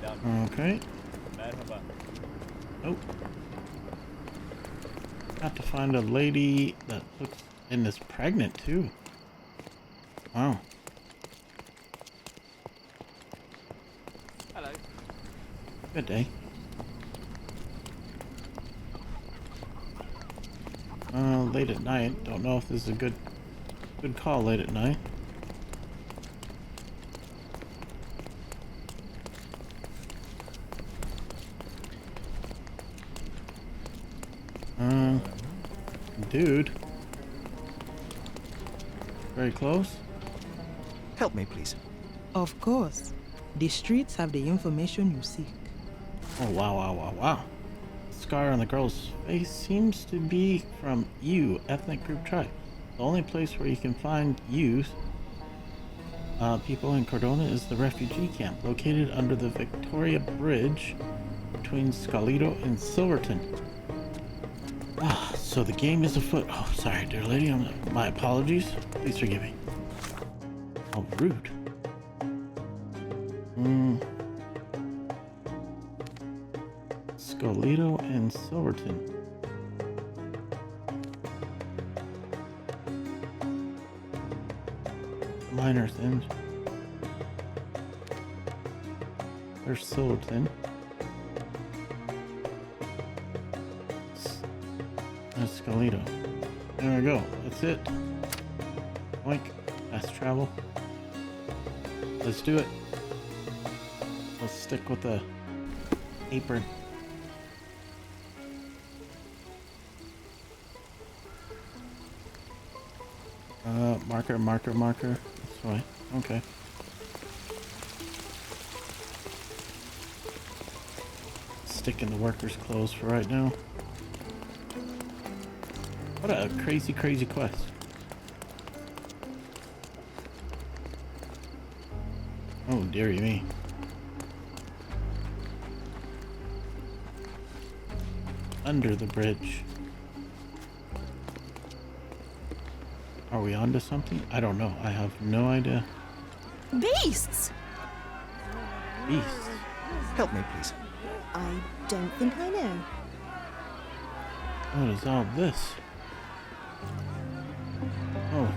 Okay. Oh. Got to find a lady that looks and is pregnant too. Wow. Hello. Good day. Late at night. Don't know if this is a good call late at night. Dude. Very close. Help me, please. Of course. The streets have the information you seek. Oh, wow. The scar on the girl's face seems to be from U, ethnic group tribe. The only place where you can find U's people in Cordona is the refugee camp, located under the Victoria Bridge between Scalito and Silverton. So the game is afoot. Oh, sorry, dear lady. My apologies. Please forgive me. How rude. Scalito and Silverton. Miners End. There's Silverton. Scalito. There we go. That's it. Oink. Fast travel. Let's do it. Let's stick with the apron. Marker. That's right. Okay. Stick in the workers' clothes for right now. What a crazy quest. Oh, dearie me. Under the bridge. Are we onto something? I don't know. I have no idea. Beasts! Beasts? Help me, please. I don't think I know. What is all this? Oh.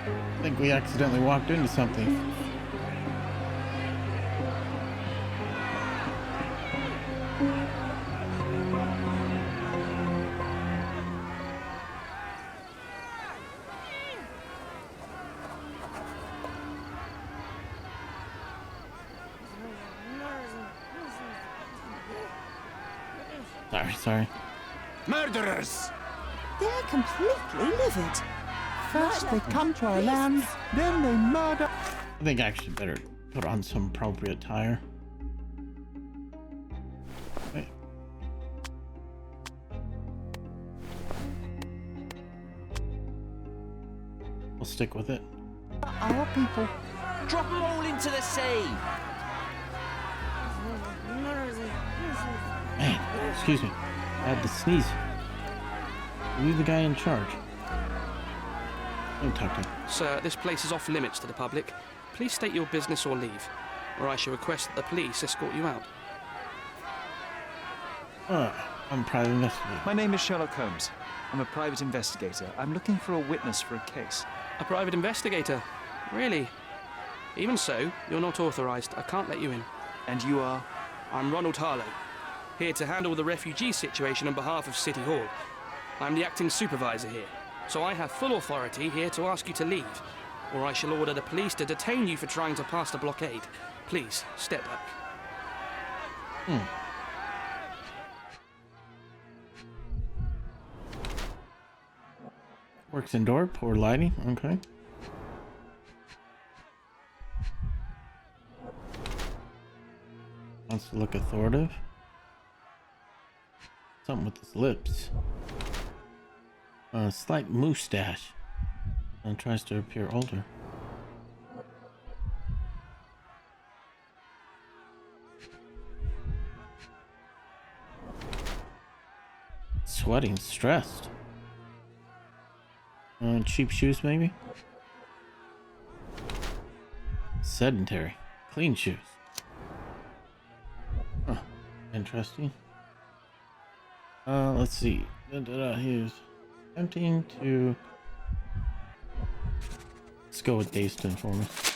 I think we accidentally walked into something. Sorry. Murderers! They're completely livid. First they come to our land, then they murder. I think I actually better put on some appropriate tire. Wait. We'll stick with it. Our people. Drop them all into the sea. Man, excuse me. I had to sneeze. Leave the guy in charge. Don't talk to him. Sir, this place is off limits to the public. Please state your business or leave, or I shall request that the police escort you out. I'm a private investigator. My name is Sherlock Holmes. I'm a private investigator. I'm looking for a witness for a case. A private investigator? Really? Even so, you're not authorized. I can't let you in. And you are? I'm Ronald Harlow, here to handle the refugee situation on behalf of City Hall. I'm the acting supervisor here, so I have full authority here to ask you to leave, or I shall order the police to detain you for trying to pass the blockade. Please, step back. Works indoor, poor lighting, okay. Wants to look authoritative. Something with his lips. Slight mustache. And tries to appear older. Sweating, stressed. Cheap shoes, maybe? Sedentary. Clean shoes. interesting. Let's see. He's attempting to. Let's go with Dazed to inform us.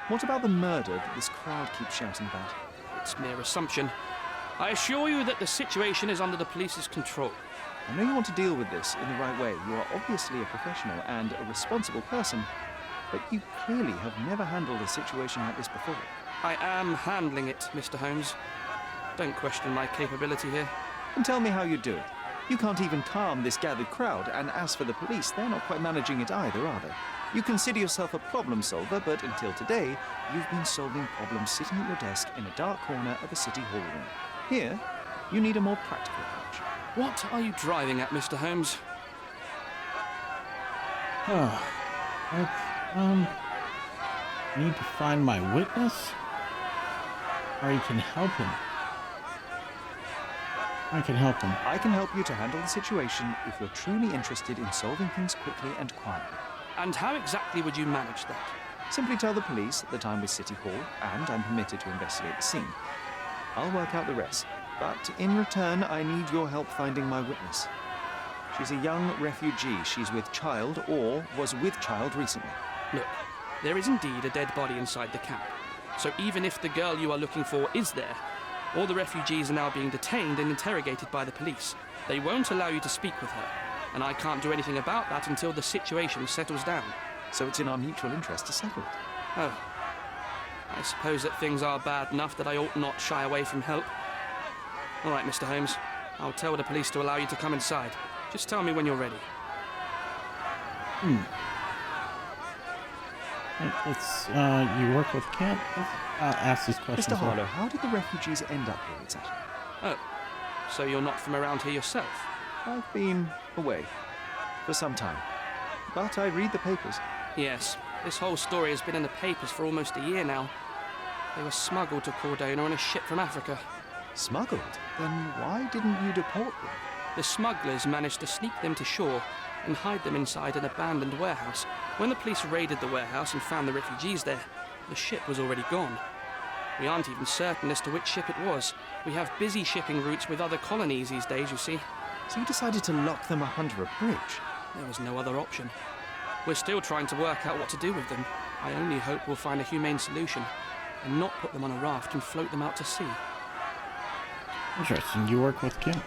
What about the murder that this crowd keeps shouting about? It's mere assumption. I assure you that the situation is under the police's control. I know you want to deal with this in the right way. You are obviously a professional and a responsible person, but you clearly have never handled a situation like this before. I am handling it, Mr. Holmes. Don't question my capability here. And tell me how you do it. You can't even calm this gathered crowd, and as for the police, they're not quite managing it either, are they? You consider yourself a problem solver, but until today, you've been solving problems sitting at your desk in a dark corner of a city hall room. Here, you need a more practical approach. What are you driving at, Mr. Holmes? Need to find my witness? Or you can help him. I can help him. I can help you to handle the situation if you're truly interested in solving things quickly and quietly. And how exactly would you manage that? Simply tell the police that I'm with City Hall and I'm permitted to investigate the scene. I'll work out the rest, but in return I need your help finding my witness. She's a young refugee. She's with child or was with child recently. Look, there is indeed a dead body inside the camp. So even if the girl you are looking for is there, all the refugees are now being detained and interrogated by the police. They won't allow you to speak with her, and I can't do anything about that until the situation settles down. So it's in our mutual interest to settle it. Oh. I suppose that things are bad enough that I ought not shy away from help. All right, Mr. Holmes. I'll tell the police to allow you to come inside. Just tell me when you're ready. Let's, you work with camp? I'll ask these questions. Mr. Harlow, how did the refugees end up here exactly? Oh, so you're not from around here yourself? I've been away for some time, but I read the papers. Yes, this whole story has been in the papers for almost a year now. They were smuggled to Cordona on a ship from Africa. Smuggled? Then why didn't you deport them? The smugglers managed to sneak them to shore and hide them inside an abandoned warehouse. When the police raided the warehouse and found the refugees there, the ship was already gone. We aren't even certain as to which ship it was. We have busy shipping routes with other colonies these days, you see. So you decided to lock them up under a bridge? There was no other option. We're still trying to work out what to do with them. I only hope we'll find a humane solution and not put them on a raft and float them out to sea. Interesting. You work with camp?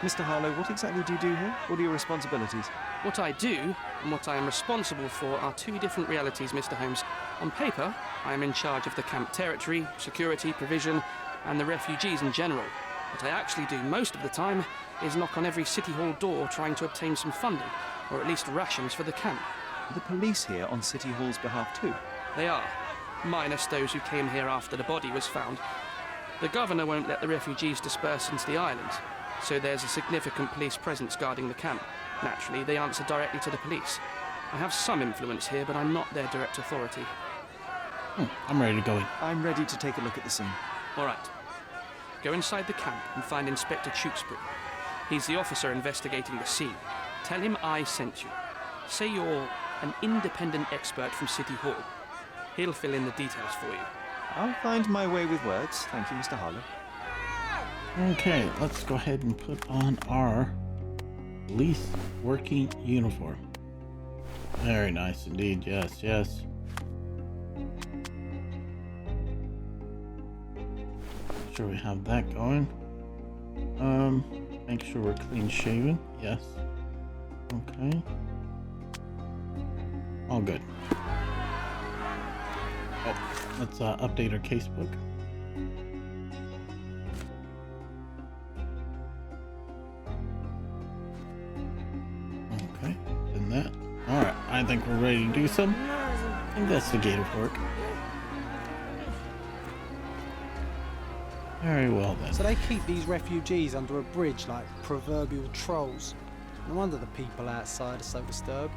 Mr. Harlow, what exactly do you do here? What are your responsibilities? What I do and what I am responsible for are two different realities, Mr. Holmes. On paper, I am in charge of the camp territory, security, provision, and the refugees in general. What I actually do most of the time is knock on every City Hall door trying to obtain some funding, or at least rations for the camp. Are the police here on City Hall's behalf too? They are, minus those who came here after the body was found. The governor won't let the refugees disperse into the island, so there's a significant police presence guarding the camp. Naturally, they answer directly to the police. I have some influence here, but I'm not their direct authority. I'm ready to go in. I'm ready to take a look at the scene. All right. Go inside the camp and find Inspector Tewkesbury. He's the officer investigating the scene. Tell him I sent you. Say you're an independent expert from City Hall. He'll fill in the details for you. I'll find my way with words. Thank you, Mr. Harlow. Okay, let's go ahead and put on our police working uniform. Very nice indeed. Yes, yes. Sure we have that going. Make sure we're clean shaven. Yes. Okay. All good. Oh, let's update our casebook. Okay, done that. All right, I think we're ready to do some investigative work. Very well then. So they keep these refugees under a bridge like proverbial trolls. No wonder the people outside are so disturbed.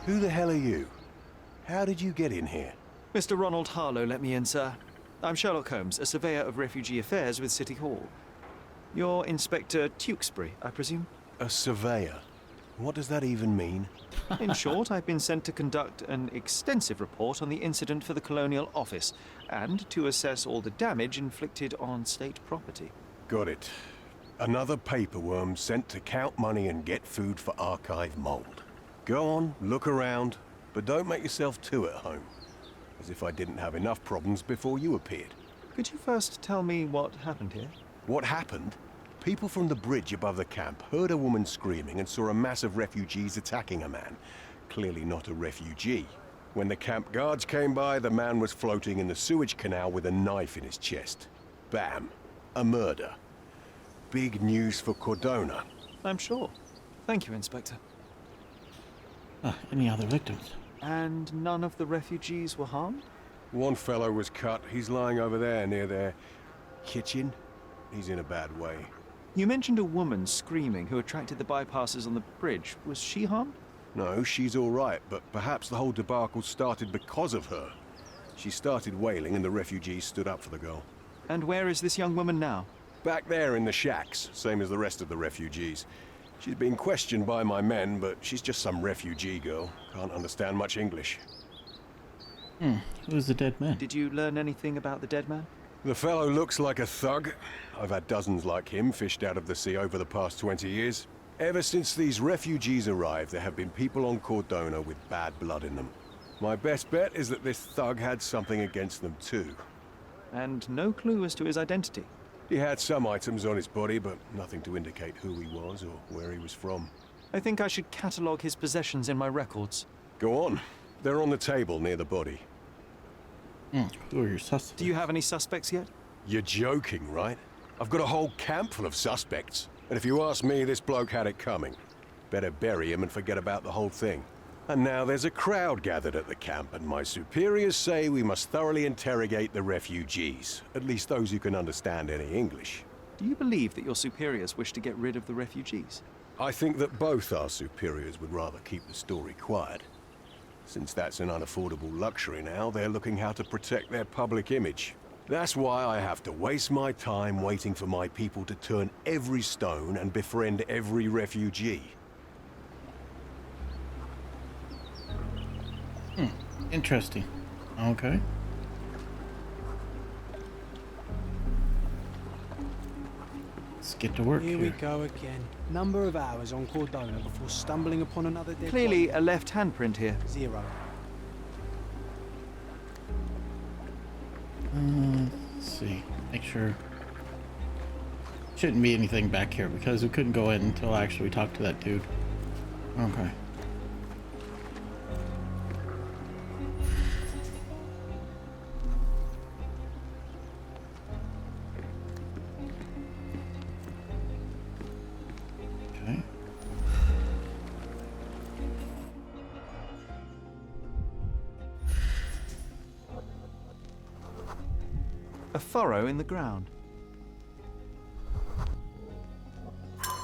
Who the hell are you? How did you get in here? Mr. Ronald Harlow let me in, sir. I'm Sherlock Holmes, a surveyor of refugee affairs with City Hall. You're Inspector Tewkesbury, I presume? A surveyor. What does that even mean? In short, I've been sent to conduct an extensive report on the incident for the Colonial Office and to assess all the damage inflicted on state property. Got it. Another paperworm sent to count money and get food for archive mold. Go on, look around, but don't make yourself too at home. As if I didn't have enough problems before you appeared. Could you first tell me what happened here? What happened? People from the bridge above the camp heard a woman screaming and saw a mass of refugees attacking a man. Clearly not a refugee. When the camp guards came by, the man was floating in the sewage canal with a knife in his chest. Bam. A murder. Big news for Cordona. I'm sure. Thank you, Inspector. Any other victims? And none of the refugees were harmed? One fellow was cut. He's lying over there near their kitchen. He's in a bad way. You mentioned a woman screaming who attracted the bypassers on the bridge. Was she harmed? No, she's all right, but perhaps the whole debacle started because of her. She started wailing and the refugees stood up for the girl. And where is this young woman now? Back there in the shacks, same as the rest of the refugees. She's been questioned by my men, but she's just some refugee girl. Can't understand much English. Who's the dead man? Did you learn anything about the dead man? The fellow looks like a thug. I've had dozens like him fished out of the sea over the past 20 years. Ever since these refugees arrived, there have been people on Cordona with bad blood in them. My best bet is that this thug had something against them too. And no clue as to his identity? He had some items on his body, but nothing to indicate who he was or where he was from. I think I should catalogue his possessions in my records. Go on. They're on the table near the body. Who are your suspects? Do you have any suspects yet? You're joking, right? I've got a whole camp full of suspects. And if you ask me, this bloke had it coming. Better bury him and forget about the whole thing. And now there's a crowd gathered at the camp, and my superiors say we must thoroughly interrogate the refugees. At least those who can understand any English. Do you believe that your superiors wish to get rid of the refugees? I think that both our superiors would rather keep the story quiet. Since that's an unaffordable luxury now, they're looking how to protect their public image. That's why I have to waste my time waiting for my people to turn every stone and befriend every refugee. Interesting. Okay. Let's get to work Here we go again. Number of hours on Cordona before stumbling upon another dead Clearly body. a left handprint here. 0. Let's see. Make sure. Shouldn't be anything back here because we couldn't go in until I actually talked to that dude. Okay. Okay. A furrow in the ground.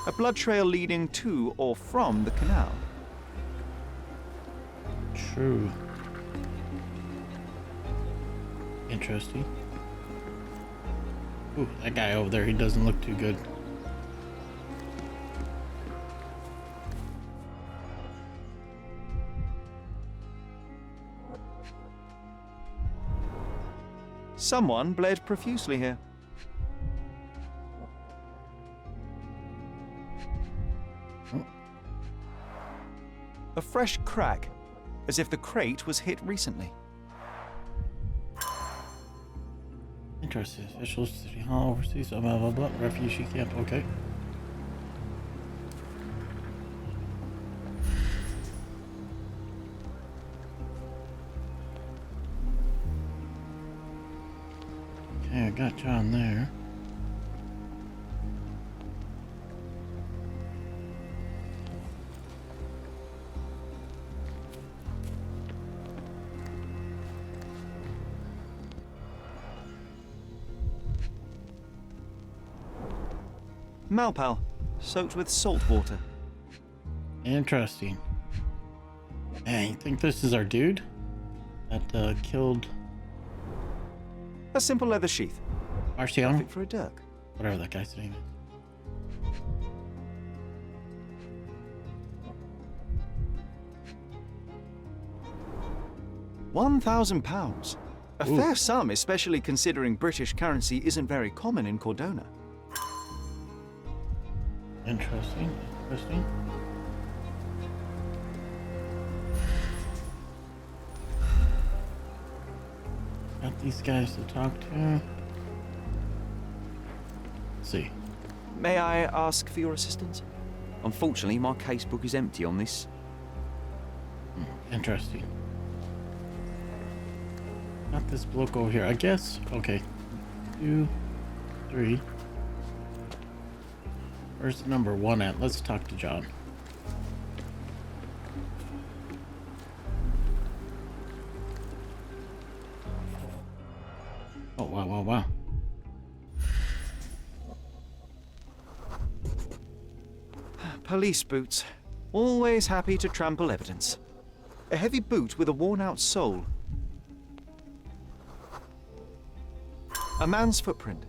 A blood trail leading to or from the canal. True. Interesting. Ooh, that guy over there, he doesn't look too good. Someone bled profusely here. A fresh crack, as if the crate was hit recently. Interesting. Officials, City Hall, overseas, blah, blah, blah, refugee camp, okay. Okay, I got John there. Malpal, soaked with salt water. Interesting. Hey, you think this is our dude? That killed A simple leather sheath. Marciano? Perfect for a dirk. Whatever that guy's name is. £1,000. A Ooh. fair sum, especially considering British currency isn't very common in Cordona. Interesting. Interesting. Got these guys to talk to. Let's see. May I ask for your assistance? Unfortunately, my casebook is empty on this. Interesting. Got this bloke over here. I guess. Okay. 2, 3. Where's number 1 at? Let's talk to John. Oh, wow, wow, wow. Police boots. Always happy to trample evidence. A heavy boot with a worn-out sole. A man's footprint.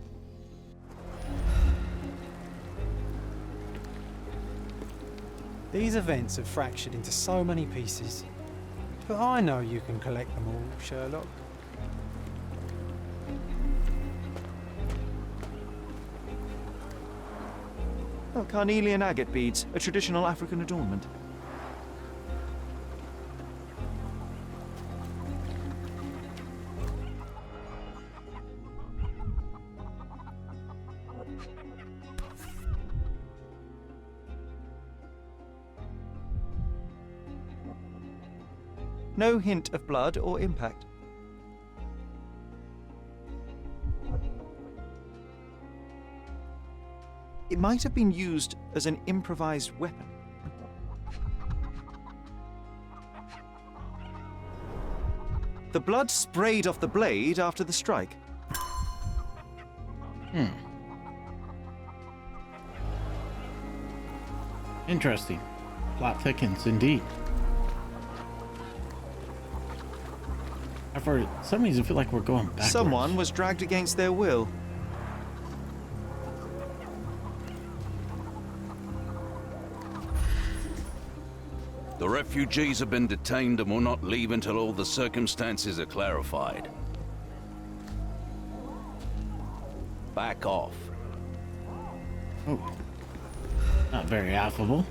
These events have fractured into so many pieces. But I know you can collect them all, Sherlock. Oh, carnelian agate beads, a traditional African adornment. No hint of blood or impact. It might have been used as an improvised weapon. The blood sprayed off the blade after the strike. Interesting. Plot thickens indeed. For some reason, I feel like we're going backwards. Someone was dragged against their will. The refugees have been detained and will not leave until all the circumstances are clarified. Back off. Oh. Not very affable.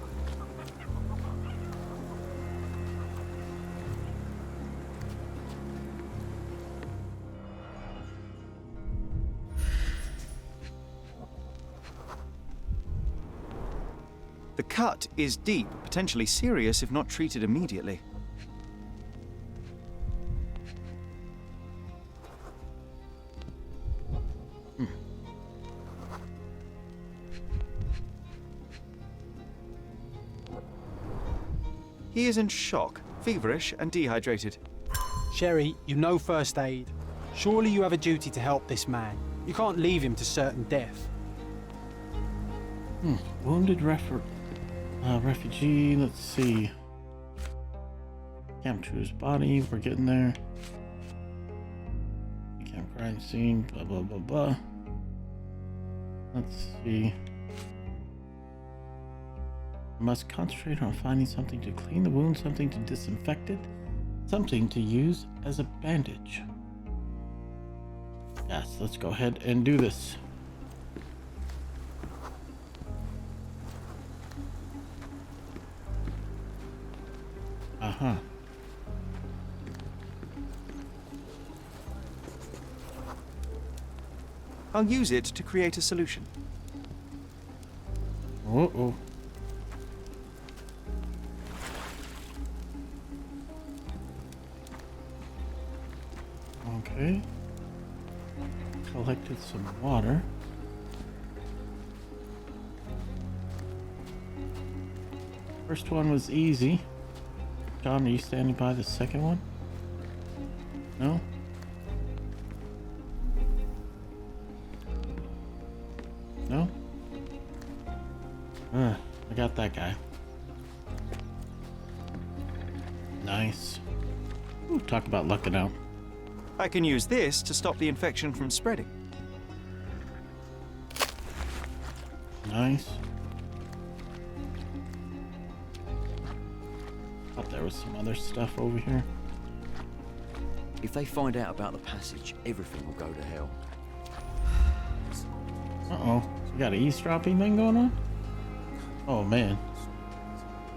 The cut is deep, potentially serious if not treated immediately. He is in shock, feverish and dehydrated. Sherry, you know first aid. Surely you have a duty to help this man. You can't leave him to certain death. Wounded refugee, let's see. Camp to his body, we're getting there. Camp crime scene, blah, blah, blah, blah. Let's see. Must concentrate on finding something to clean the wound, something to disinfect it, something to use as a bandage. Yes, let's go ahead and do this. I'll use it to create a solution. Uh-oh. Okay. Collected some water. First one was easy. John, are you standing by the second one? No? No? I got that guy. Nice. Ooh, talk about lucking out. I can use this to stop the infection from spreading. Nice. Thought there was some other stuff over here. If they find out about the passage, everything will go to hell. Uh-oh. So we got an eavesdropping thing going on? Oh, man.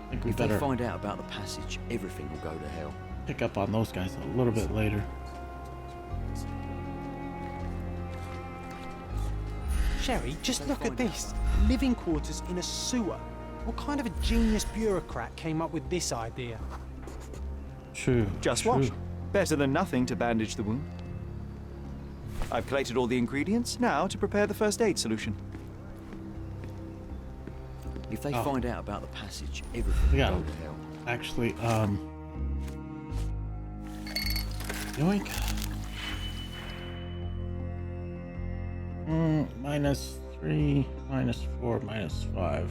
I think we If they better find out about the passage, everything will go to hell. pick up on those guys a little bit later. Sherry, just look at this. Living quarters in a sewer. What kind of a genius bureaucrat came up with this idea? True. Just true. wash. Better than nothing to bandage the wound. I've collated all the ingredients, now to prepare the first aid solution. If they Oh. find out about the passage, everything We will got go him. to hell. Actually, yoink. -3, -4, -5.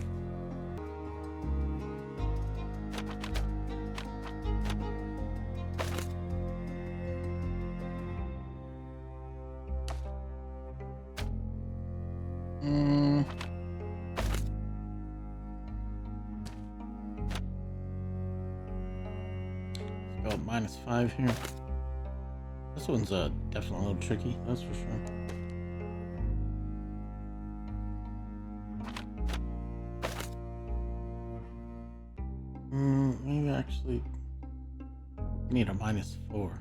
Let's go -5 here. This one's definitely a little tricky, that's for sure. Maybe actually need a -4.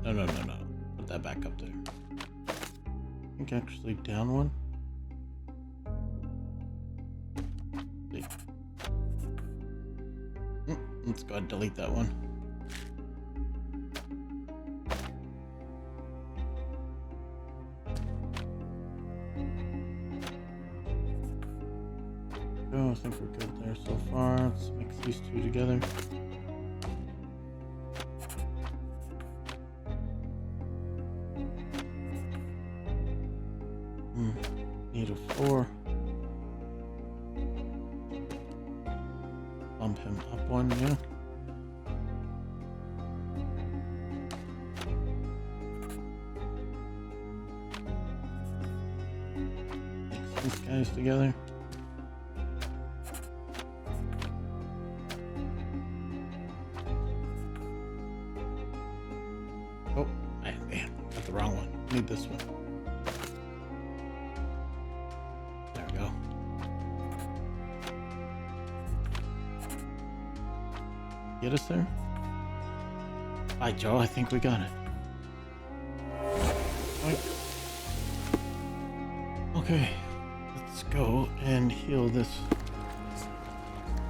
No. Put that back up there. I think actually down one. Let's go ahead and delete that one. Oh, I think we're good there so far. Let's mix these two together. Need a 4. Bump him up 1, yeah. Mix these guys together. Oh, man, got the wrong one. Need this one. There we go. Get us there? Hi, Joe. I think we got it. Right. Okay, let's go and heal this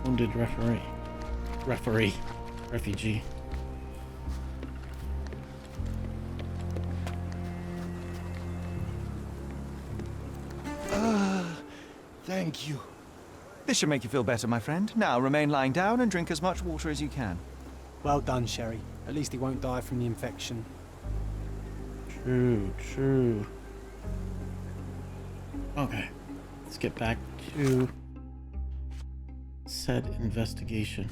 wounded refugee. Thank you. This should make you feel better, my friend. Now remain lying down and drink as much water as you can. Well done, Sherry. At least he won't die from the infection. True. Okay, let's get back to said investigation.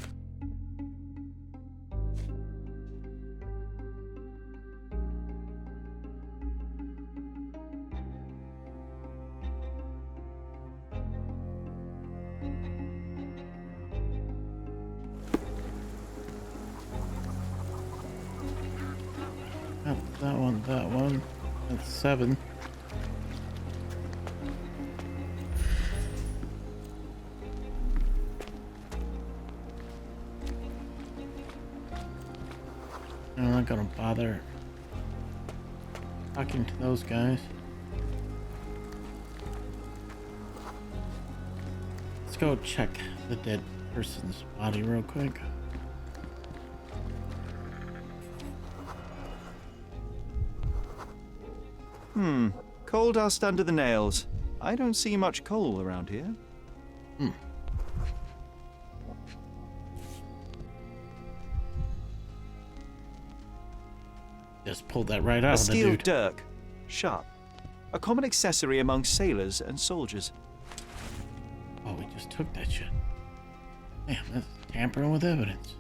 That one. That's 7. I'm not gonna bother talking to those guys. Let's go check the dead person's body real quick. Coal dust under the nails. I don't see much coal around here. Just pulled that right out A of the steel dude. dirk. Sharp. A common accessory among sailors and soldiers. Oh, we just took that shit. Damn, that's tampering with evidence.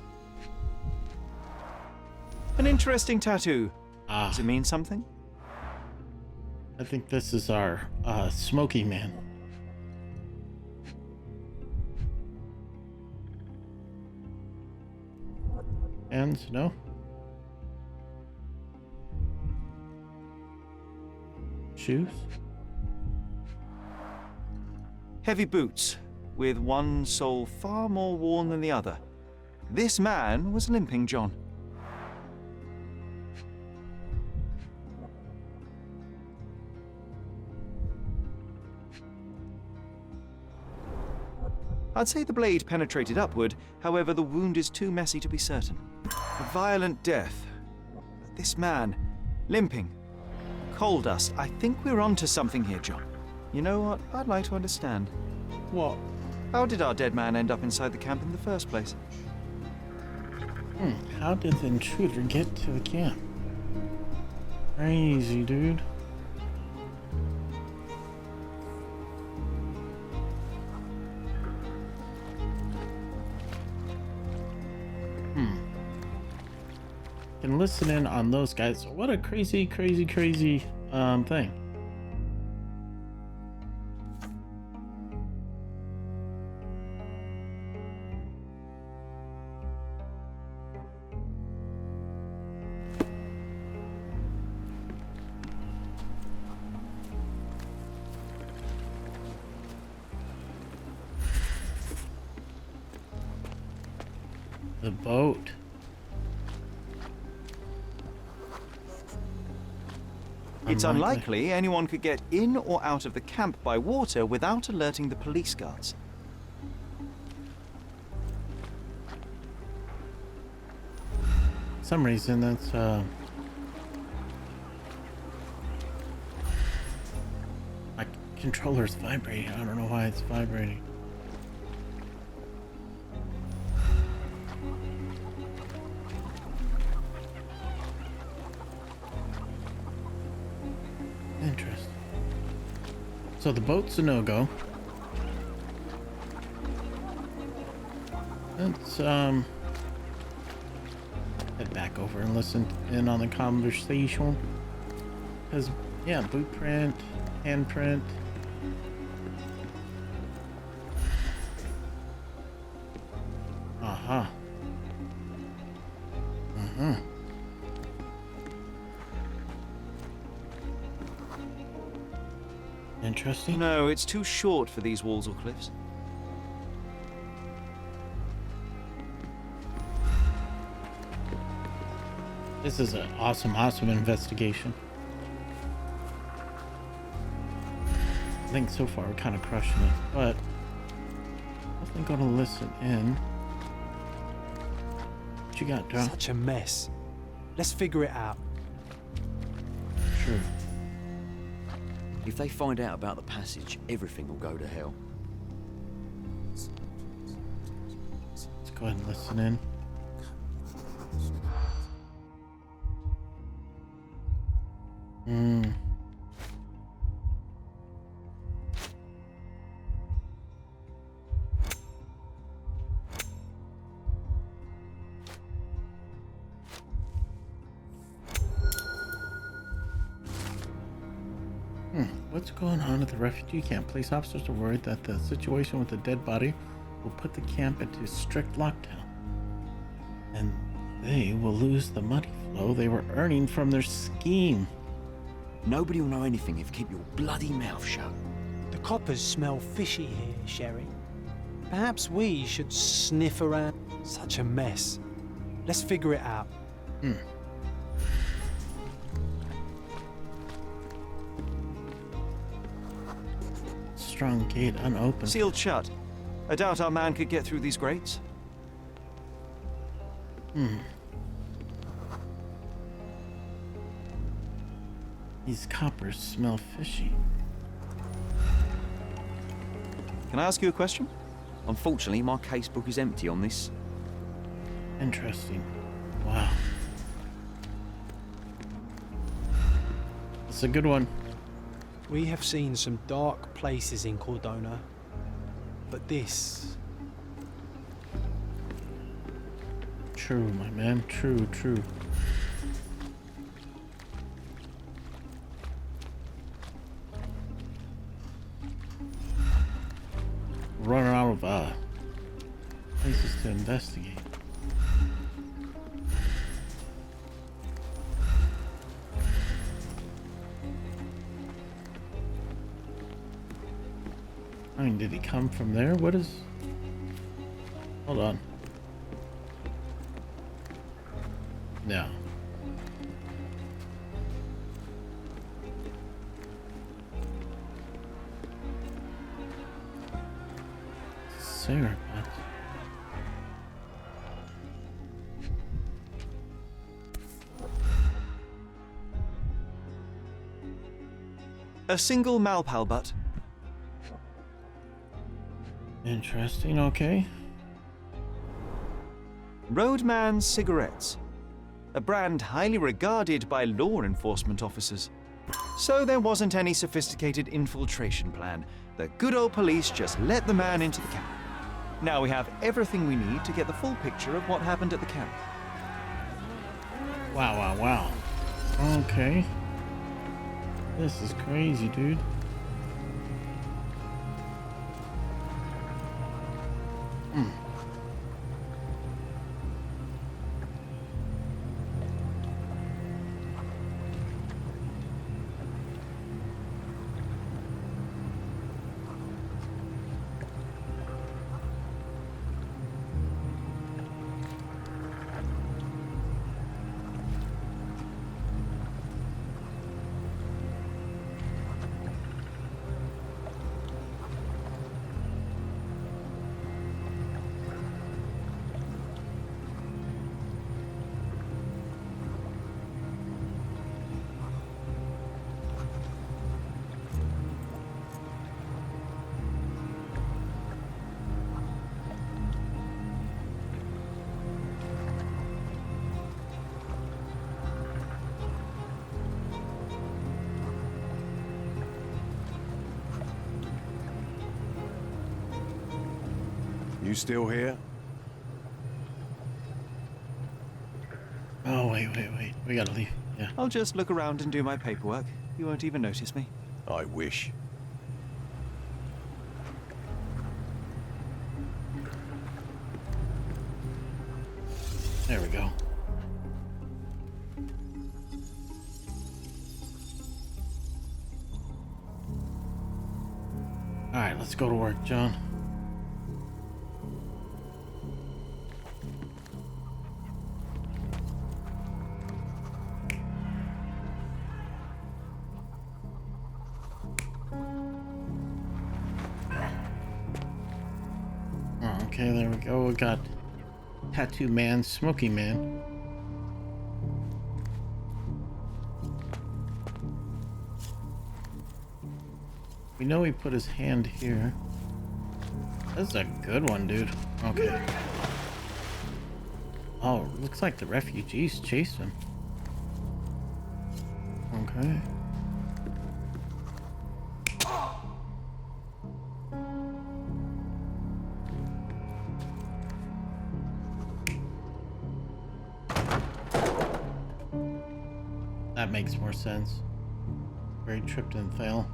An interesting tattoo. Ah, Does it mean something? I think this is our Smoky Man. Hands, no? Shoes? Heavy boots, with one sole far more worn than the other. This man was limping, John. I'd say the blade penetrated upward, however the wound is too messy to be certain. A violent death. This man, limping. Coal dust. I think we're onto something here, John. You know what? I'd like to understand. What? How did our dead man end up inside the camp in the first place? How did the intruder get to the camp? Crazy, dude. Can listen in on those guys. What a crazy thing. The boat. It's unlikely anyone could get in or out of the camp by water without alerting the police guards. For some reason that's my controller's vibrating. I don't know why it's vibrating. Interesting. So the boat's a no-go. Let's head back over and listen in on the conversation. Because yeah, boot print, handprint. Uh-huh. Uh-huh. Interesting. No, it's too short for these walls or cliffs. This is an awesome investigation. I think so far we're kind of crushing it, but definitely gonna listen in. What you got, John? Such a mess. Let's figure it out. True. If they find out about the passage, everything will go to hell. Let's go ahead and listen in. What's going on at the refugee camp? Police officers are worried that the situation with the dead body will put the camp into strict lockdown, and they will lose the money flow they were earning from their scheme. Nobody will know anything if you keep your bloody mouth shut. The coppers smell fishy here, Sherry. Perhaps we should sniff around. Such a mess. Let's figure it out. Strong gate unopened. Sealed shut. I doubt our man could get through these grates. These coppers smell fishy. Can I ask you a question? Unfortunately, my casebook is empty on this. Interesting. Wow. It's a good one. We have seen some dark places in Cordona, but this... True, my man. True. Running out of places to investigate. I mean, did he come from there? What is... Hold on. No. Sarah, but... A single Malpal butt. Interesting, okay. Roadman Cigarettes. A brand highly regarded by law enforcement officers. So there wasn't any sophisticated infiltration plan. The good old police just let the man into the camp. Now we have everything we need to get the full picture of what happened at the camp. Wow, wow, wow. Okay. This is crazy, dude. You still here? Oh, wait. We gotta leave. Yeah. I'll just look around and do my paperwork. You won't even notice me. I wish. There we go. Alright, let's go to work, John. Okay, there we go. We got Tattoo Man, Smoky Man. We know he put his hand here. That's a good one, dude. Okay. Oh, looks like the refugees chased him. Okay. That makes more sense. Very tripped and fail.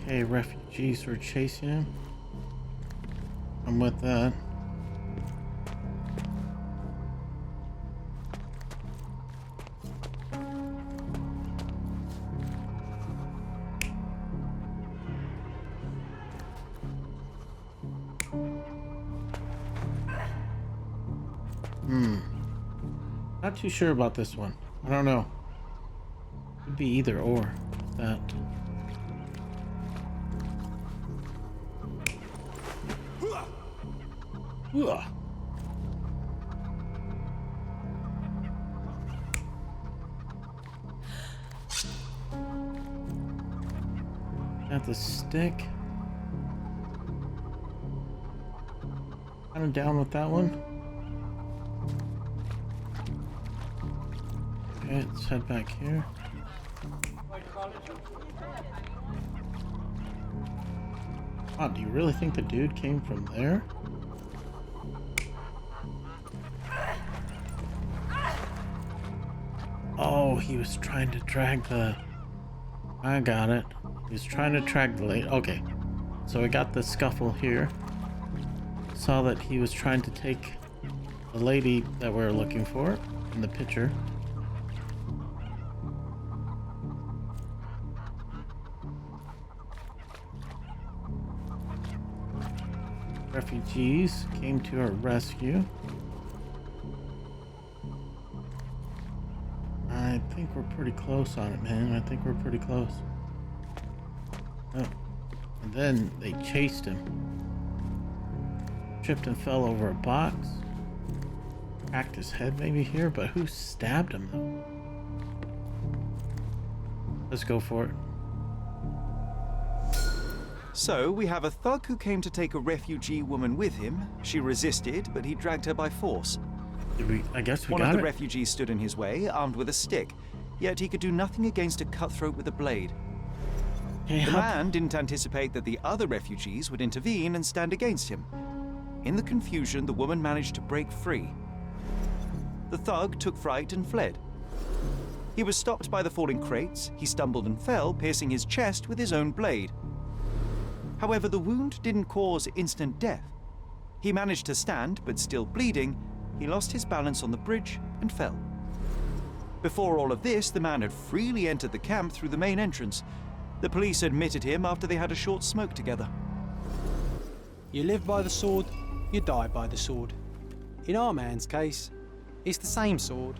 Okay, refugees were chasing him. I'm with that. Not too sure about this one. I don't know. Could be either or. That. Ugh. Got the stick. Kind of down with that one. Okay, let's head back here. Oh, do you really think the dude came from there? Oh, he was trying to drag the... I got it. He was trying to drag the lady. Okay. So I got the scuffle here. Saw that he was trying to take the lady that we're looking for in the picture. Refugees came to her rescue. I think we're pretty close on it, man. I think we're pretty close. Oh. And then they chased him. Tripped and fell over a box. Cracked his head maybe here, but who stabbed him though? Let's go for it. So, we have a thug who came to take a refugee woman with him. She resisted, but he dragged her by force. I guess we One got of the it. refugees stood in his way, armed with a stick. Yet he could do nothing against a cutthroat with a blade. Hey, The how- man didn't anticipate that the other refugees would intervene and stand against him. In the confusion, the woman managed to break free. The thug took fright and fled. He was stopped by the falling crates. He stumbled and fell, piercing his chest with his own blade. However, the wound didn't cause instant death. He managed to stand, but still bleeding, he lost his balance on the bridge and fell. Before all of this, the man had freely entered the camp through the main entrance. The police admitted him after they had a short smoke together. You live by the sword, you die by the sword. In our man's case, it's the same sword,